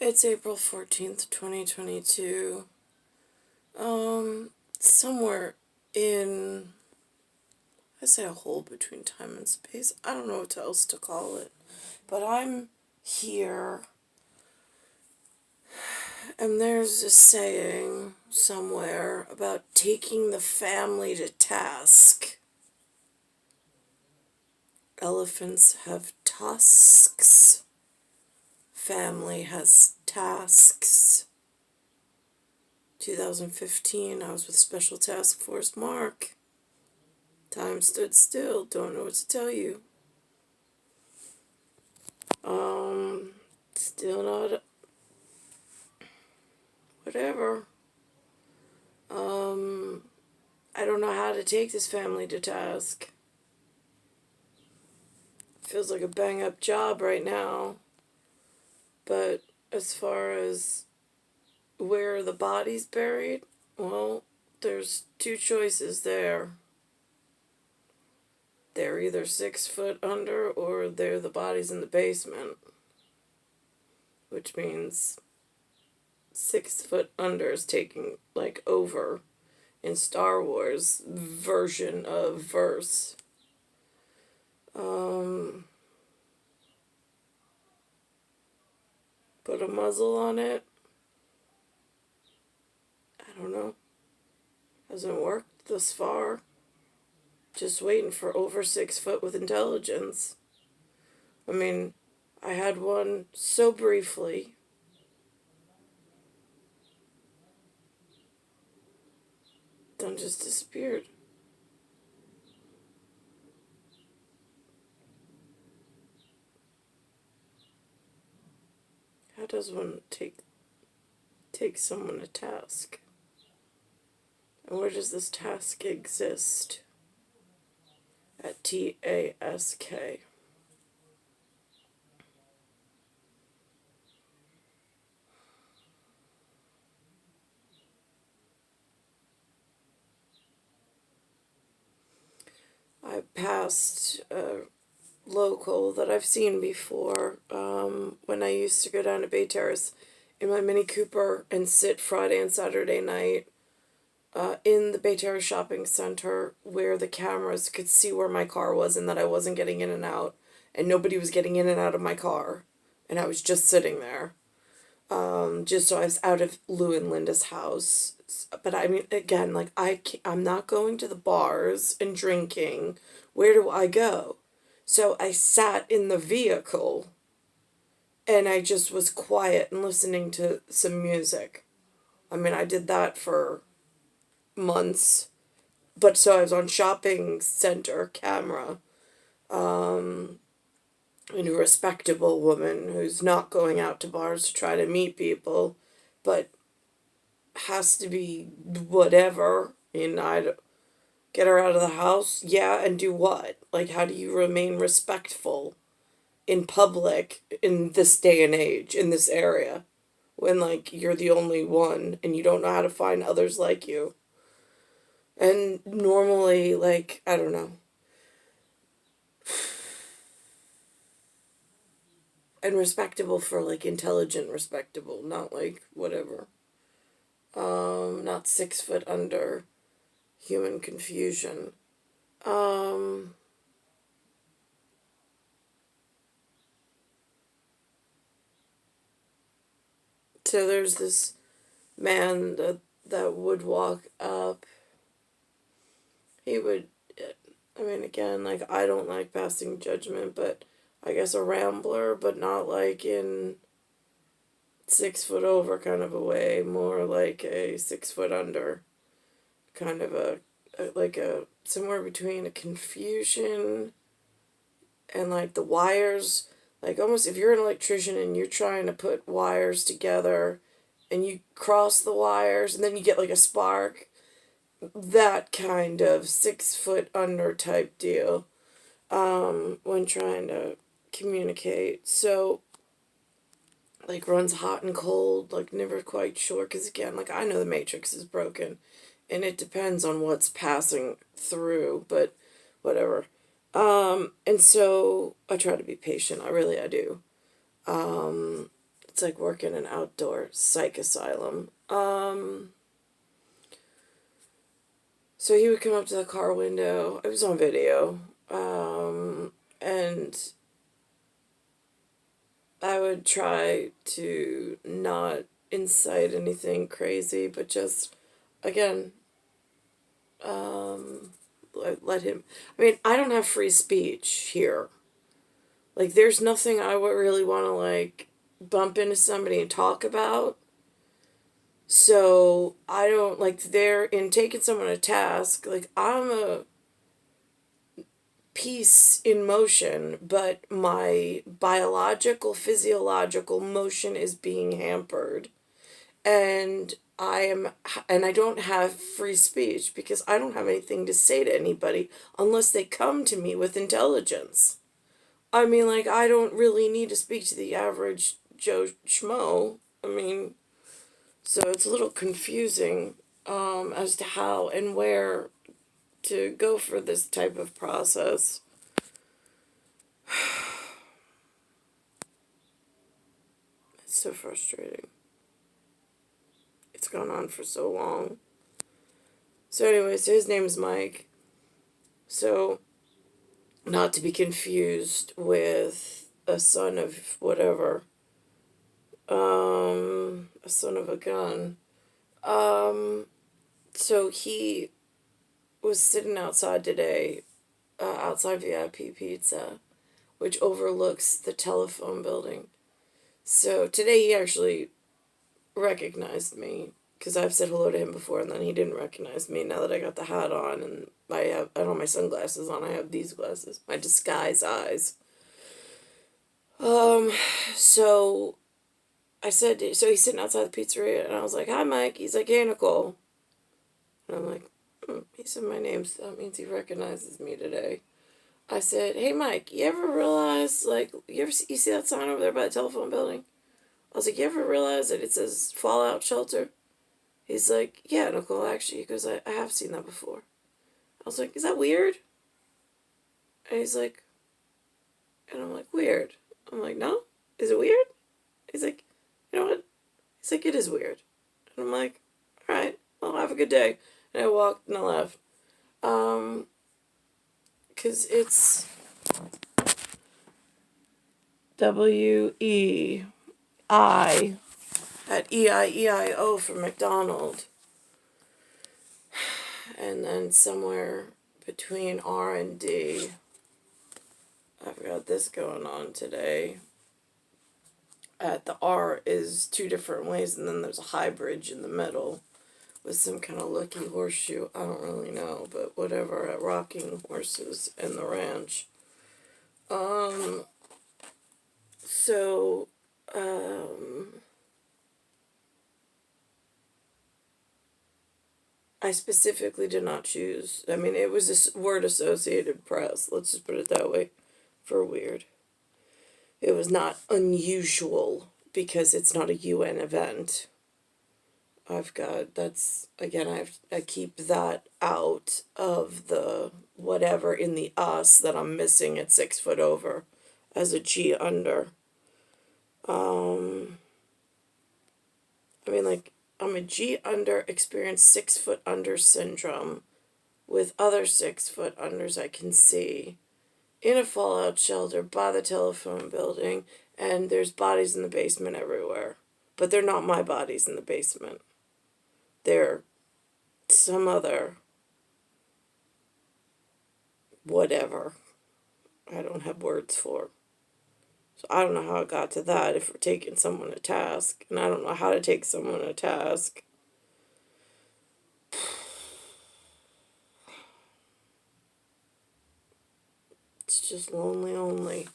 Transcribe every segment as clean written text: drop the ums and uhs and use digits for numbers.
It's April 14th, 2022. Somewhere in, I say a hole between time and space. I don't know what else to call it. But I'm here, and there's a saying somewhere about taking the family to task. Elephants have tusks. Family has tasks. 2015, I was with Special Task Force Mark. Time stood still, don't know what to tell you. Still not, whatever. I don't know how to take this family to task. Feels like a bang up job right now. But as far as where the body's buried, well, there's two choices there. They're either 6 foot under or the body's in the basement. Which means 6 foot under is taking like over in Star Wars version of verse. Put a muzzle on it. I don't know. Hasn't worked thus far. Just waiting for over 6 foot with intelligence. I mean, I had one so briefly. Then just disappeared. How does one take someone to task? And where does this task exist? At TASK. I passed a local that I've seen before when I used to go down to Bay Terrace in my Mini Cooper and sit Friday and Saturday night in the Bay Terrace shopping center where the cameras could see where my car was and that I wasn't getting in and out and nobody was getting in and out of my car and I was just sitting there. Just so I was out of Lou and Linda's house. But I mean, again, like I'm not going to the bars and drinking. Where do I go? So I sat in the vehicle and I just was quiet and listening to some music. I mean, I did that for months. But so I was on shopping center camera. And a respectable woman who's not going out to bars to try to meet people, but has to be whatever. And I get her out of the house, yeah, and do what? Like, how do you remain respectful in public in this day and age, in this area, when, like, you're the only one and you don't know how to find others like you? And normally, like, I don't know. And respectable for, like, intelligent respectable, not, like, whatever. Not 6 foot under human confusion. Um, so there's this man that would walk up. He would, I mean, again, like, I don't like passing judgment, but I guess a rambler, but not like in 6 foot over kind of a way, more like a 6 foot under kind of like a, somewhere between a confusion and like the wires, like almost if you're an electrician and you're trying to put wires together and you cross the wires and then you get like a spark, that kind of 6 foot under type deal when trying to communicate. So like runs hot and cold, like never quite sure, because again, like I know the matrix is broken and it depends on what's passing through, but whatever. And so I try to be patient. I do. It's It's like work in an outdoor psych asylum. So he would come up to the car window. It was on video. And I would try to not incite anything crazy, but just, again, let him. I mean, I don't have free speech here. Like, there's nothing I would really want to, like, bump into somebody and talk about. So, I don't, like, they're in taking someone to task. Like, I'm a piece in motion, but my biological, physiological motion is being hampered. And I don't have free speech because I don't have anything to say to anybody unless they come to me with intelligence. I mean, like, I don't really need to speak to the average Joe Schmo. I mean, so it's a little confusing as to how and where to go for this type of process. It's so frustrating. It's gone on for so long. So anyway, so his name is Mike. So, not to be confused with a son of whatever. A son of a gun. So he was sitting outside today, outside VIP Pizza, which overlooks the telephone building. So today he actually recognized me because I've said hello to him before, and then he didn't recognize me. Now that I got the hat on and I don't have my sunglasses on, I have these glasses, my disguise eyes. So I said, so he's sitting outside the pizzeria, and I was like, "Hi, Mike." He's like, "Hey, Nicole." And I'm like, he said my name, so that means he recognizes me today. I said, "Hey, Mike, you ever realize, like, you see that sign over there by the telephone building?" I was like, "You ever realize that it says Fallout Shelter?" He's like, "Yeah, Nicole, actually." He goes, I have seen that before. I was like, "Is that weird?" And he's like, and I'm like, "Weird." I'm like, "No? Is it weird?" He's like, "You know what?" He's like, "It is weird." And I'm like, "All right, well, have a good day." And I walked and I left. Because it's WEI at EIEIO for McDonald. And then somewhere between R and D, I've got this going on today. At the R is two different ways, and then there's a high bridge in the middle with some kind of lucky horseshoe. I don't really know, but whatever, at Rocking Horses and the Ranch. So, I specifically did not choose. I mean, it was a word Associated Press. Let's just put it that way. For weird. It was not unusual because it's not a UN event. I've got, that's, again, I keep that out of the whatever in the us that I'm missing at 6 foot over as a G under. I mean, like, I'm a G under, experienced 6 foot under syndrome with other 6 foot unders I can see in a fallout shelter by the telephone building, and there's bodies in the basement everywhere. But they're not my bodies in the basement. They're some other whatever I don't have words for. So I don't know how it got to that if we're taking someone to task, and I don't know how to take someone to task. It's just lonely only.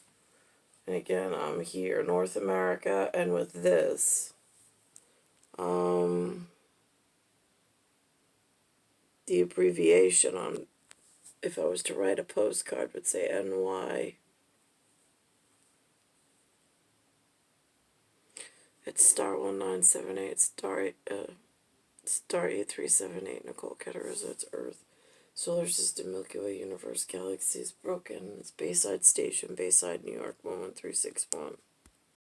And again, I'm here, North America, and with this, the abbreviation on, if I was to write a postcard, would say NY. It's star 1978, star 8378, Nicole, Cattaruzza, it's Earth. Solar system, Milky Way, universe, galaxies, broken. It's Bayside Station, Bayside, New York, 11361.